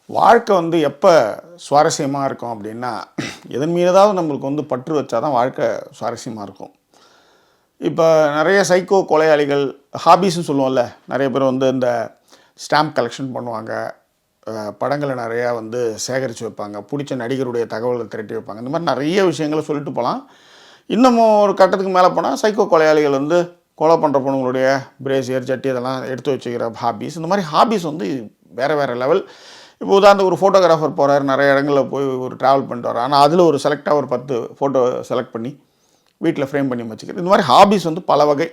வாழ்க்கை வந்து எப்போ சுவாரஸ்யமாக இருக்கும் அப்படின்னா, எதன் மீதாவது நம்மளுக்கு வந்து பற்று வச்சா தான் வாழ்க்கை சுவாரஸ்யமாக இருக்கும். இப்போ நிறைய சைக்கோ கொலையாளிகள் ஹாபீஸ்ன்னு சொல்லுவோம்ல, நிறைய பேர் வந்து இந்த ஸ்டாம்ப் கலெக்ஷன் பண்ணுவாங்க, படங்களை நிறையா வந்து சேகரித்து வைப்பாங்க, பிடிச்ச நடிகருடைய தகவலை திரட்டி வைப்பாங்க. இந்த மாதிரி நிறைய விஷயங்களை சொல்லிட்டு போகலாம். இன்னமும் ஒரு கட்டத்துக்கு மேலே போனால் சைக்கோ கொலையாளிகள் வந்து கொலை பண்ணுற பொண்ணுங்களுடைய பிரேசியர் ஜட்டி இதெல்லாம் எடுத்து வச்சுக்கிற ஹாபீஸ். இந்த மாதிரி ஹாபீஸ் வந்து வேறு வேறு லெவல். இப்போ உதாரணத்துக்கு ஒரு ஃபோட்டோகிராஃபர் போகிறார், நிறைய இடங்களில் போய் ஒரு ட்ராவல் பண்ணிட்டு வர்றார். ஆனால் அதில் ஒரு செலக்டாக ஒரு 10 ஃபோட்டோ செலக்ட் பண்ணி வீட்டில் ஃப்ரேம் பண்ணி வச்சுக்கிறது. இந்த மாதிரி ஹாபீஸ் வந்து பல வகை.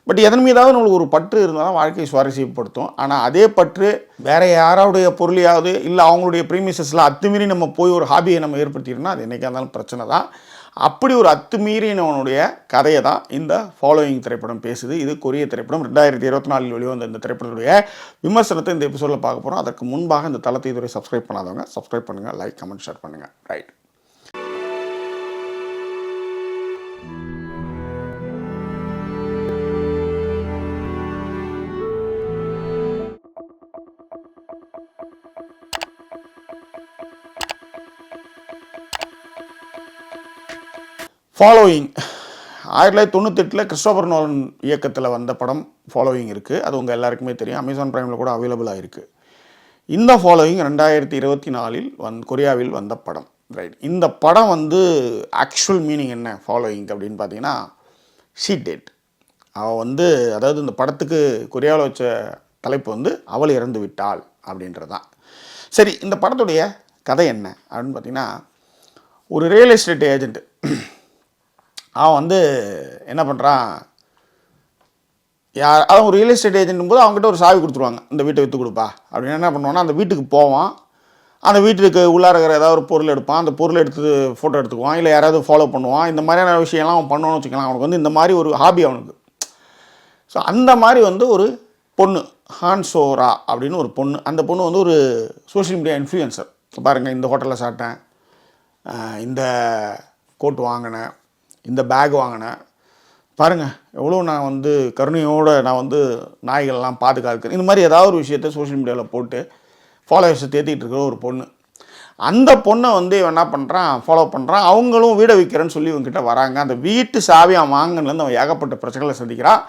பட் எதன் மீதாவது நம்மளுக்கு ஒரு பற்று இருந்தால் தான் வாழ்க்கையை சுவாரஸ்யப்படுத்தும். ஆனால் அதே பற்று வேறு யாராவுடைய பொருளையாவது இல்லை அவங்களுடைய ப்ரீமிசஸில் அத்துமீறி நம்ம போய் ஒரு ஹாபியை நம்ம ஏற்படுத்திட்டோம்னா அது என்றைக்காக இருந்தாலும் பிரச்சனை தான். அப்படி ஒரு அத்துமீறினவனுடைய கதையை தான் இந்த ஃபாலோயிங் திரைப்படம் பேசுது. இது கொரிய திரைப்படம். 2024 வெளிவந்த இந்த திரைப்படத்துடைய விமர்சனத்தை இந்த எபிசோடில் பார்க்க போகிறோம். அதற்கு முன்பாக இந்த தளத்தை இதுவரை சப்ஸ்கிரைப் பண்ணாதவங்க சப்ஸ்கிரைப் பண்ணுங்கள், லைக் கமெண்ட் ஷேர் பண்ணுங்கள். ரைட். ஃபாலோயிங் 1998 கிறிஸ்டோபர் நோலன் இயக்கத்தில் வந்த படம் ஃபாலோயிங் இருக்குது. அது உங்கள் எல்லாருக்குமே தெரியும். அமேசான் பிரைமில் கூட அவைலபிளாக இருக்குது. இந்த ஃபாலோயிங் 2024 கொரியாவில் வந்த படம். ரைட். இந்த படம் வந்து ஆக்சுவல் மீனிங் என்ன ஃபாலோயிங் அப்படின்னு பார்த்தீங்கன்னா, ஷீ டெட். அவள் வந்து, அதாவது இந்த படத்துக்கு கொரியாவில் வச்ச தலைப்பு வந்து அவள் இறந்து விட்டாள் அப்படின்றது தான். சரி, இந்த படத்துடைய கதை என்ன அப்படின்னு பார்த்தீங்கன்னா, ஒரு ரியல் எஸ்டேட் ஏஜென்ட்டு அவன் வந்து என்ன பண்ணுறான், அவன் ஒரு ரியல் எஸ்டேட் ஏஜென்ட்டும் போது அவங்ககிட்ட ஒரு சாவி கொடுத்துருவாங்க, இந்த வீட்டை விற்று கொடுப்பா அப்படின்னு. என்ன பண்ணுவான்னா, அந்த வீட்டுக்கு போவான், அந்த வீட்டுக்கு உள்ளார இருக்கிற ஏதாவது ஒரு பொருள் எடுப்பான், அந்த பொருளை எடுத்து ஃபோட்டோ எடுத்துக்குவான், இல்லை யாராவது ஃபாலோ பண்ணுவான். இந்த மாதிரியான விஷயம்லாம் அவன் பண்ணணும்னு வச்சுக்கலாம். அவனுக்கு வந்து இந்த மாதிரி ஒரு ஹாபி அவனுக்கு. ஸோ அந்த மாதிரி வந்து ஒரு பொண்ணு, ஹான்சோரா அப்படின்னு ஒரு பொண்ணு. அந்த பொண்ணு வந்து ஒரு சோஷியல் மீடியா இன்ஃப்ளூயன்சர். பாருங்கள், இந்த ஹோட்டலில் சாப்பிட்டேன், இந்த கோட் வாங்கினேன், இந்த பேக் வாங்கினேன், பாருங்கள் எவ்வளோ நான் வந்து கருணையோடு நான் வந்து நாய்கள்லாம் பாதுகாக்கிறேன். இந்த மாதிரி ஏதாவது ஒரு விஷயத்தை சோஷியல் மீடியாவில் போட்டு ஃபாலோவர்ஸை தேத்திட்டு இருக்கிற ஒரு பொண்ணு. அந்த பொண்ணை வந்து இவன் என்ன பண்ணுறான், ஃபாலோ பண்ணுறான். அவங்களும் வீடை விற்கிறேன்னு சொல்லி இவங்ககிட்ட வராங்க. அந்த வீட்டு சாவி அவன் வாங்கினதுலேருந்து அவன் ஏகப்பட்ட பிரச்சனைகளை சந்திக்கிறான்.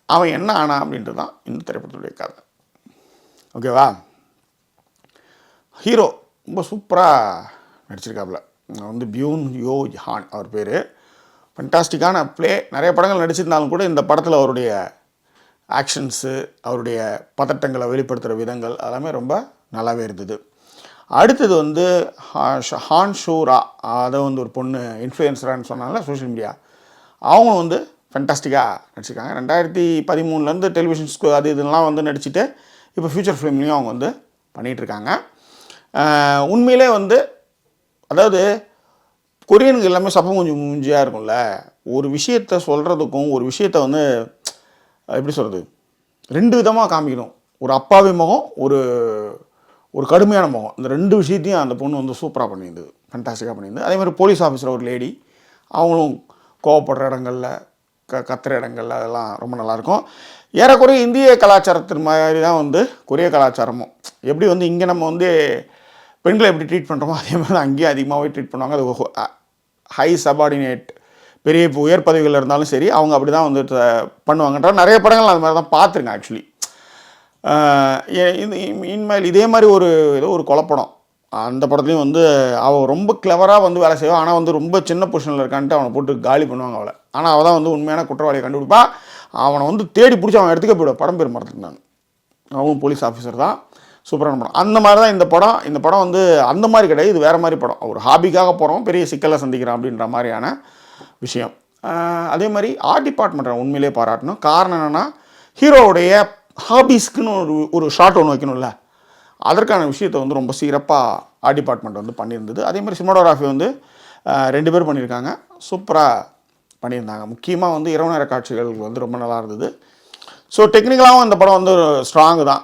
அவன் என்ன ஆனா அப்படின்றது தான் இந்த திரைப்படத்துடைய கதை. ஓகேவா? ஹீரோ ரொம்ப சூப்பராக நடிச்சிருக்காப்புல. வந்து பியூன் யோ ஹான் அவர் பேர். ஃபண்டாஸ்டிக்கான ப்ளே. நிறைய படங்கள் நடிச்சிருந்தாலும் கூட இந்த படத்தில் அவருடைய ஆக்ஷன்ஸு, அவருடைய பதட்டங்களை வெளிப்படுத்துகிற விதங்கள் எல்லாமே ரொம்ப நல்லாவே இருந்தது. அடுத்தது வந்து ஹான்சோரா, அதை வந்து ஒரு பொண்ணு இன்ஃப்ளூயன்சரான்னு சொன்னால சோஷியல் மீடியா, அவங்க வந்து ஃபண்டாஸ்டிக்காக நடிச்சிருக்காங்க. 2013 டெலிவிஷன் அது இதெல்லாம் வந்து நடிச்சுட்டு இப்போ ஃபியூச்சர் ஃபிலிம்லேயும் அவங்க வந்து பண்ணிகிட்ருக்காங்க. உண்மையிலே வந்து, அதாவது கொரியனுக்கு எல்லாமே சப்பம் கொஞ்சம் மூஞ்சியாக இருக்கும்ல. ஒரு விஷயத்தை சொல்கிறதுக்கும் ஒரு விஷயத்தை வந்து எப்படி சொல்கிறது, 2 விதமாக காமிக்கணும். ஒரு அப்பாவி முகம், ஒரு கடுமையான முகம். இந்த 2 விஷயத்தையும் அந்த பொண்ணு வந்து சூப்பராக பண்ணியிருந்தது, ஃபண்டாஸ்டிக்காக பண்ணியிருந்தது. அதே மாதிரி போலீஸ் ஆஃபீஸர் ஒரு லேடி, அவங்களும் கோவப்படுற இடங்களில் கத்துற இடங்கள்ல அதெல்லாம் ரொம்ப நல்லாயிருக்கும். ஏறக்குறைய இந்திய கலாச்சாரத்தின் மாதிரி தான் வந்து கொரிய கலாச்சாரமும். எப்படி வந்து இங்கே நம்ம வந்து பெண்களை எப்படி ட்ரீட் பண்ணுறோமோ அதே மாதிரி தான் அங்கேயும் அதிகமாகவே ட்ரீட் பண்ணுவாங்க. அது ஹை சபார்டினேட், பெரிய உயர் பதவிகள் இருந்தாலும் சரி, அவங்க அப்படி தான் வந்து பண்ணுவாங்கன்ற நிறைய படங்கள் அது மாதிரி தான் பார்த்துருங்க. ஆக்சுவலி இனிமேல் இதே மாதிரி ஏதோ ஒரு கொலைப்படம், அந்த படத்துலையும் வந்து அவள் ரொம்ப கிளவராக வந்து வேலை செய்வாள். ஆனால் வந்து ரொம்ப சின்ன பொசிஷனில் இருக்கான்ட்டு அவனை போட்டு காலி பண்ணுவாங்க அவளை. ஆனால் அவள் தான் வந்து உண்மையான குற்றவாளியை கண்டுபிடிப்பா. அவனை வந்து தேடி பிடிச்சி அவன் எடுத்துக்க போய்டுவான். படம் பேர் மறந்துருந்தாங்க. அவன் போலீஸ் ஆஃபீஸர் தான். சூப்பரான படம். அந்த மாதிரி தான் இந்த படம். இந்த படம் வந்து அந்த மாதிரி கிடையாது, இது வேறு மாதிரி படம். ஒரு ஹாபிக்காக போகிறோம், பெரிய சிக்கலை சந்திக்கிறான் அப்படின்ற மாதிரியான விஷயம். அதே மாதிரி ஆர்ட் டிபார்ட்மெண்ட்டை உண்மையிலே பாராட்டணும். காரணம் என்னென்னா, ஹீரோவுடைய ஹாபீஸ்க்குன்னு ஒரு ஷார்ட் ஒன்று வைக்கணும்ல, அதற்கான விஷயத்தை வந்து ரொம்ப சிறப்பாக ஆர்ட் டிபார்ட்மெண்ட் வந்து பண்ணியிருந்தது. அதே மாதிரி சினிமாட்டோகிராஃபி வந்து 2 பேர் பண்ணியிருக்காங்க, சூப்பராக பண்ணியிருந்தாங்க. முக்கியமாக வந்து இரவு நேர காட்சிகள் வந்து ரொம்ப நல்லா இருந்தது. ஸோ டெக்னிக்கலாகவும் இந்த படம் வந்து ஸ்ட்ராங்கு தான்.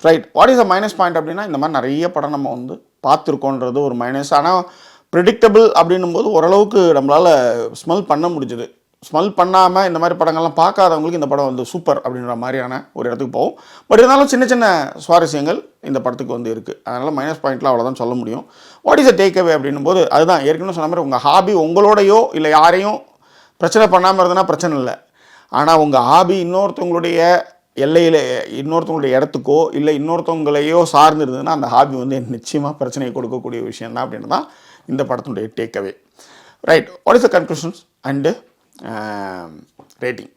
Right. What is a minus point அப்படின்னா, இந்த மாதிரி நிறைய படம் நம்ம வந்து பார்த்துருக்கோன்றது ஒரு மைனஸ். ஆனால் ப்ரிடிக்டபிள் அப்படின்னும் போது ஓரளவுக்கு நம்மளால் ஸ்மெல் பண்ண முடிஞ்சுது. ஸ்மெல் பண்ணாமல் இந்த மாதிரி படங்கள்லாம் பார்க்காதவங்களுக்கு இந்த படம் வந்து சூப்பர் அப்படின்ற மாதிரியான ஒரு இடத்துக்கு போகும். பட் இருந்தாலும் சின்ன சின்ன சுவாரஸ்யங்கள் இந்த படத்துக்கு வந்து இருக்குது. அதனால் மைனஸ் பாயிண்ட்லாம் அவ்வளோதான் சொல்ல முடியும். What is a take away அப்படின்னும் போது அதுதான் ஏற்கனவே சொன்ன மாதிரி உங்கள் ஹாபி உங்களோடையோ இல்லை யாரையும் பிரச்சனை பண்ணாமல் இருந்ததுன்னா பிரச்சனை இல்லை. ஆனால் உங்கள் ஹாபி இன்னொருத்தவங்களுடைய எல்லையில் இன்னொருத்தவங்களுடைய இடத்துக்கோ இல்லை இன்னொருத்தவங்களையோ சார்ந்து இருந்ததுன்னா அந்த ஹாபி வந்து நிச்சயமாக பிரச்சனையை கொடுக்கக்கூடிய விஷயம் தான் அப்படின்னு தான் இந்த படத்தினுடைய take away. Right, what is the conclusions and rating.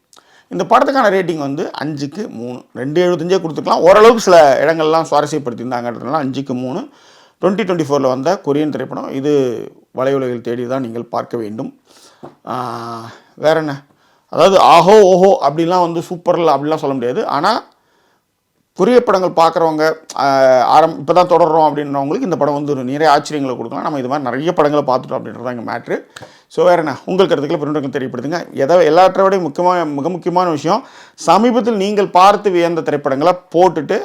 இந்த படத்துக்கான ரேட்டிங் வந்து 5க்கு 3, 2.75 கொடுத்துக்கலாம். ஓரளவுக்கு சில இடங்கள்லாம் சுவாரஸ்யப்படுத்தியிருந்தாங்கன்றதுனால 5க்கு 3. 2024 வந்த கொரியன் திரைப்படம் இது. வலையுலகில் தேடி தான் நீங்கள் பார்க்க வேண்டும். வேற என்ன, அதாவது ஆஹோ ஓஹோ அப்படிலாம் வந்து சூப்பரில் அப்படிலாம் சொல்ல முடியாது. ஆனால் கொரிய படங்கள் பார்க்குறவங்க இப்போ தான் தொடர்றோம் அப்படின்றவங்களுக்கு இந்த படம் வந்து ஒரு நிறைய ஆச்சரியங்களை கொடுக்கலாம். நம்ம இது மாதிரி நிறைய படங்களை பார்த்துட்டோம் அப்படின்றது தான் எங்கள் மேட்ரு. ஸோ வேறு என்ன, உங்கள் கருத்துக்களை பிறகு தெரியப்படுத்துங்க. எல்லாற்றை விட மிக முக்கியமான விஷயம், சமீபத்தில் நீங்கள் பார்த்து வியந்த திரைப்படங்களை போட்டுட்டு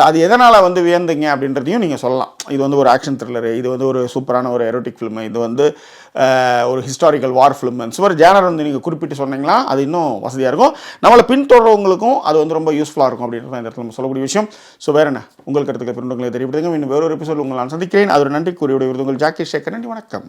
அது எதனால் வந்து வியந்தீங்க அப்படின்றதையும் நீங்கள் சொல்லலாம். இது வந்து ஒரு ஆக்ஷன் த்ரில்லரு, இது வந்து ஒரு சூப்பரான ஒரு எரோட்டிக் ஃபிலிமு, இது வந்து ஒரு ஹிஸ்டாரிக்கல் வார் ஃபிலிம், சுவர் ஜேனர் வந்து நீங்கள் குறிப்பிட்டு சொன்னீங்கன்னா அது இன்னும் வசதியாக இருக்கும். நம்மளை பின்தொடர்றவங்களுக்கும் அது வந்து ரொம்ப யூஸ்ஃபுல்லாக இருக்கும் அப்படின்றது இந்த இடத்துல நம்ம சொல்லக்கூடிய விஷயம். ஸோ வேறு என்ன, உங்கள் கருத்துக்களை பிறகு தெரியப்படுத்துங்க. இன்னும் வேறொரு எபிசோட் உங்களை நான் சந்திக்கிறேன். அது ஒரு நன்றி கூறியுடைய உங்கள் ஜாக்கி சேகர். நன்றி, வணக்கம்.